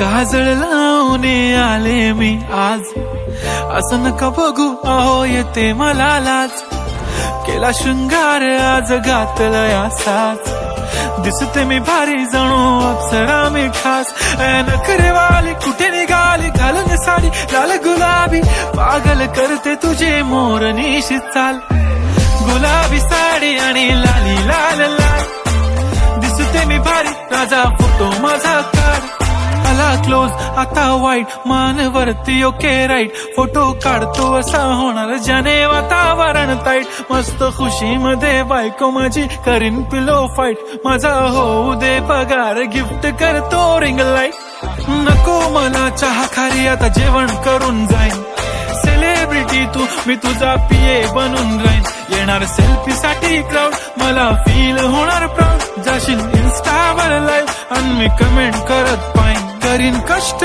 काजळ लावून आले मी आज, असं नका बघू अहो येते मला लाज. केला शृंगार आज घातलाय असाच, दिसते मी भारी जणू अप्सरा मी खास. नखरेवाली कुठे निघाली घालून साडी लाल गुलाबी, पागल करते तुझे मोरनीशी चाल. गुलाबी साडी आणि लाली लाल लाल, दिसते मी भारी राजा फोटो माझा काढ. आला क्लोज आता वाईट मानवरती ओके राईट, फोटो काढतो असा होणार ज्याने वातावरण ताईट. मस्त खुशी मध्ये बायको माझी करीन पिलो फाईट, माझा होऊ दे पगार गिफ्ट करतो रिंग लाईट. नको मला चहा खारी आता जेवण करून जाईन, सेलिब्रिटी तू मी तुझा पिये बनून राहीन. येणार सेल्फी साठी क्राऊड मला फील होणार प्राऊड, जाशील इन्स्टावर लाईव्ह आणि मी कमेंट करत पाहिन करीन कष्ट.